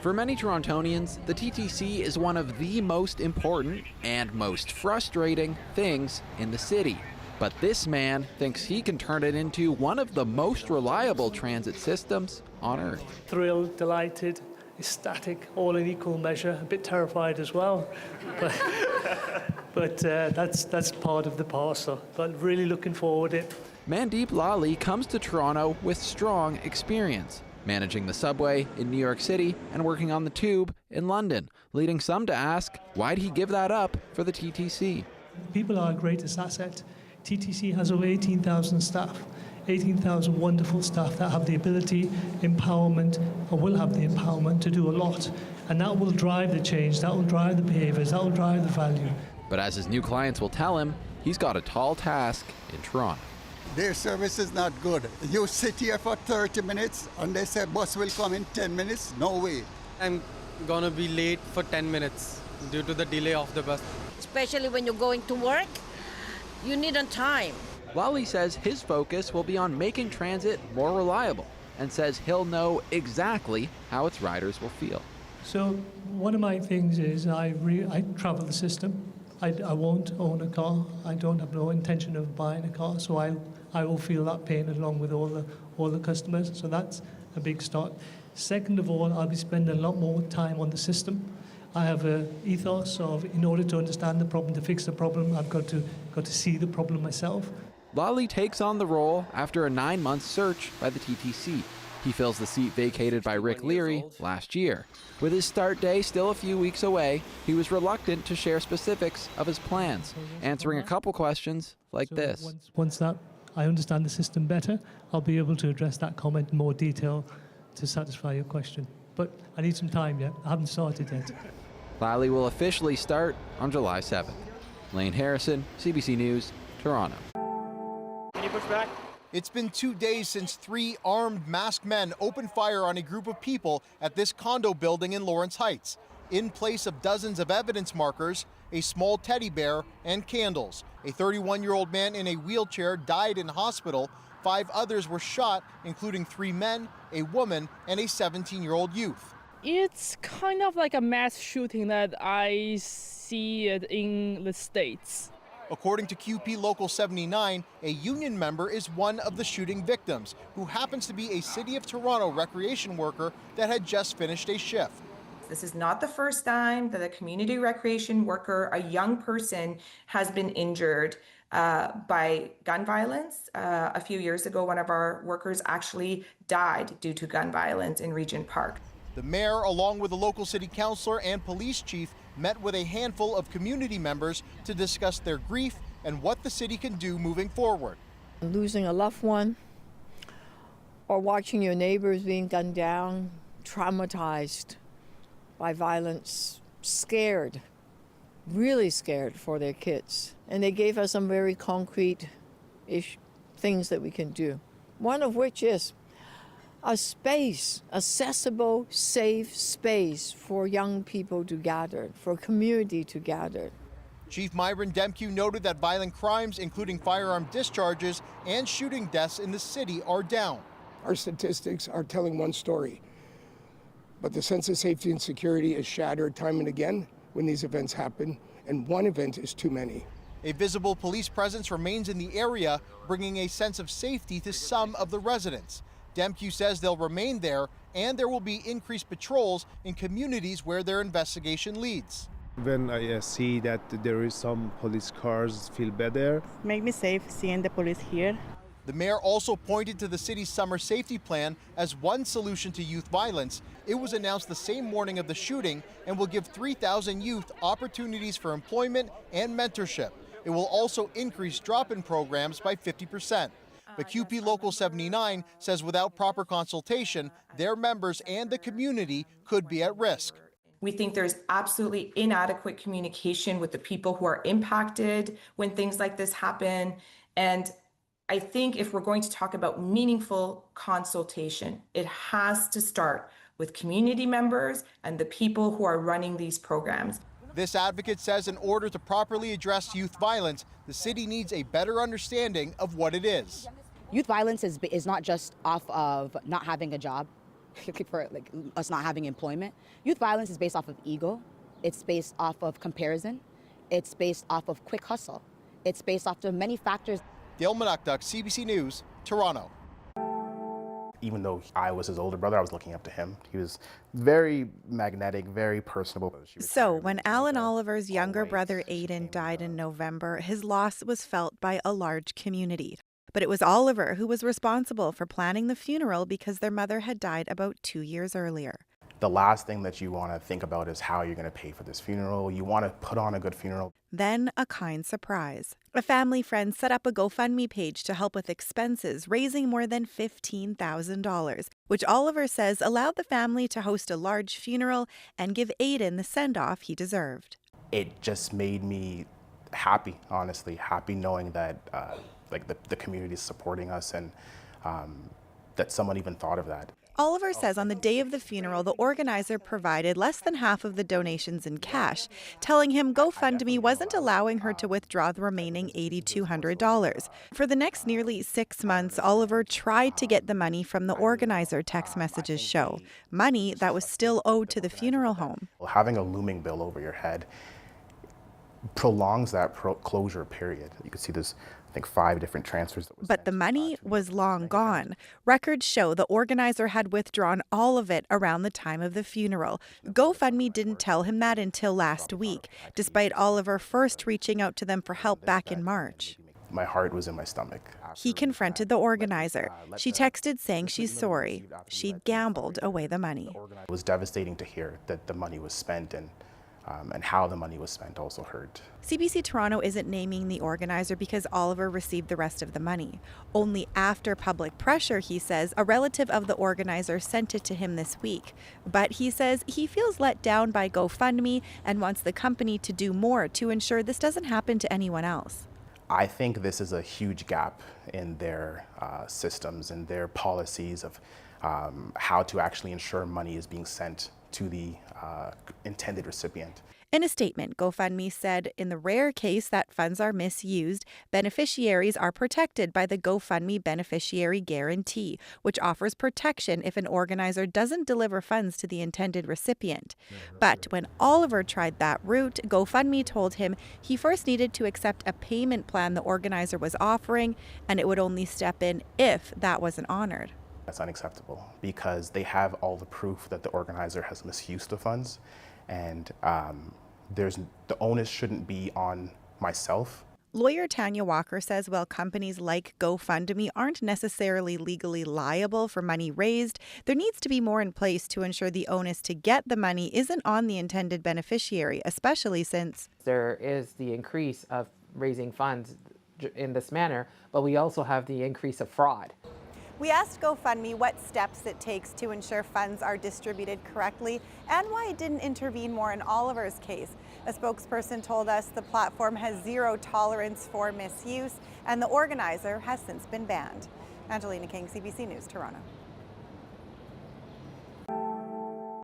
For many Torontonians, the TTC is one of the most important and most frustrating things in the city. But this man thinks he can turn it into one of the most reliable transit systems on Earth. Thrilled, delighted, ecstatic, all in equal measure, a bit terrified as well. But that's part of the parcel. But really looking forward to it. Mandeep Lally comes to Toronto with strong experience, managing the subway in New York City and working on the tube in London, leading some to ask, why'd he give that up for the TTC? People are our greatest asset. TTC has over 18,000 staff, 18,000 wonderful staff that have the ability, empowerment, or will have the empowerment to do a lot. And that will drive the change, that will drive the behaviors, that will drive the value. But as his new clients will tell him, he's got a tall task in Toronto. Their service is not good. You sit here for 30 minutes and they say bus will come in 10 minutes. No way. I'm gonna be late for 10 minutes due to the delay of the bus. Especially when you're going to work, you need a time. Lally says his focus will be on making transit more reliable and says he'll know exactly how its riders will feel. So one of my things is I travel the system. I won't own a car. I don't have no intention of buying a car, so I will feel that pain along with all the customers. So that's a big start. Second of all, I'll be spending a lot more time on the system. I have an ethos of, in order to understand the problem, to fix the problem, I've got to see the problem myself. Lally takes on the role after a 9-month search by the TTC. He fills the seat vacated by Rick Leary last year. With his start day still a few weeks away, he was reluctant to share specifics of his plans, answering a couple questions like this. Once that I understand the system better, I'll be able to address that comment in more detail to satisfy your question. But I need some time yet. I haven't started yet. Lally will officially start on July 7th. Lane Harrison, CBC News, Toronto. Can you push back? It's been 2 days since 3 armed masked men opened fire on a group of people at this condo building in Lawrence Heights. In place of dozens of evidence markers, a small teddy bear, and candles. A 31-year-old man in a wheelchair died in hospital. 5 others were shot, including 3 men, a woman, and a 17-year-old youth. It's kind of like a mass shooting that I see it in the States. According to QP Local 79, a union member is one of the shooting victims, who happens to be a City of Toronto recreation worker that had just finished a shift. This is not the first time that a community recreation worker, a young person, has been injured by gun violence. A few years ago, one of our workers actually died due to gun violence in Regent Park. The mayor, along with the local city councillor and police chief, met with a handful of community members to discuss their grief and what the city can do moving forward. Losing a loved one or watching your neighbors being gunned down, traumatized by violence, scared, really scared for their kids. And they gave us some very concrete things that we can do. One of which is a space, accessible, safe space for young people to gather, for community to gather. Chief Myron Demkew noted that violent crimes, including firearm discharges and shooting deaths in the city, are down. Our statistics are telling one story, but the sense of safety and security is shattered time and again when these events happen, and one event is too many. A visible police presence remains in the area, bringing a sense of safety to some of the residents. Demkew says they'll remain there, and there will be increased patrols in communities where their investigation leads. When I see that there is some police cars, feel better. Make me safe seeing the police here. The mayor also pointed to the city's summer safety plan as one solution to youth violence. It was announced the same morning of the shooting and will give 3,000 youth opportunities for employment and mentorship. It will also increase drop-in programs by 50%. But QP Local 79 says without proper consultation, their members and the community could be at risk. We think there's absolutely inadequate communication with the people who are impacted when things like this happen. And I think if we're going to talk about meaningful consultation, it has to start with community members and the people who are running these programs. This advocate says in order to properly address youth violence, the city needs a better understanding of what it is. Youth violence is not just off of not having a job. for like us not having employment. Youth violence is based off of ego. It's based off of comparison. It's based off of quick hustle. It's based off of many factors. Dale Monokduk, CBC News, Toronto. Even though I was his older brother, I was looking up to him. He was very magnetic, very personable. So when Alan Oliver's younger brother Aiden died in November, his loss was felt by a large community. But it was Oliver who was responsible for planning the funeral because their mother had died about 2 years earlier. The last thing that you want to think about is how you're going to pay for this funeral. You want to put on a good funeral. Then a kind surprise. A family friend set up a GoFundMe page to help with expenses, raising more than $15,000, which Oliver says allowed the family to host a large funeral and give Aiden the send-off he deserved. It just made me happy, honestly, happy knowing that the community is supporting us and that someone even thought of that. Oliver says on the day of the funeral, the organizer provided less than half of the donations in cash, telling him GoFundMe wasn't allowing her to withdraw the remaining $8,200. For the next nearly 6 months, Oliver tried to get the money from the organizer, text messages show, money that was still owed to the funeral home. Having a looming bill over your head prolongs that closure period. You can see there's, I think, 5 different transfers. But the money was long gone. Records show the organizer had withdrawn all of it around the time of the funeral. GoFundMe didn't tell him that until last week, despite Oliver first reaching out to them for help back in March. My heart was in my stomach. He confronted the organizer. She texted saying she's sorry. She'd gambled away the money. It was devastating to hear that the money was spent and how the money was spent also hurt. CBC Toronto isn't naming the organizer because Oliver received the rest of the money. Only after public pressure, he says, a relative of the organizer sent it to him this week. But he says he feels let down by GoFundMe and wants the company to do more to ensure this doesn't happen to anyone else. I think this is a huge gap in their systems and their policies of how to actually ensure money is being sent to the intended recipient. In a statement, GoFundMe said in the rare case that funds are misused, beneficiaries are protected by the GoFundMe Beneficiary Guarantee, which offers protection if an organizer doesn't deliver funds to the intended recipient. But when Oliver tried that route, GoFundMe told him he first needed to accept a payment plan the organizer was offering, and it would only step in if that wasn't honored. That's unacceptable because they have all the proof that the organizer has misused the funds, and the onus shouldn't be on myself. Lawyer Tanya Walker says while companies like GoFundMe aren't necessarily legally liable for money raised, there needs to be more in place to ensure the onus to get the money isn't on the intended beneficiary, especially since there is the increase of raising funds in this manner, but we also have the increase of fraud. We asked GoFundMe what steps it takes to ensure funds are distributed correctly and why it didn't intervene more in Oliver's case. A spokesperson told us the platform has zero tolerance for misuse and the organizer has since been banned. Angelina King, CBC News, Toronto.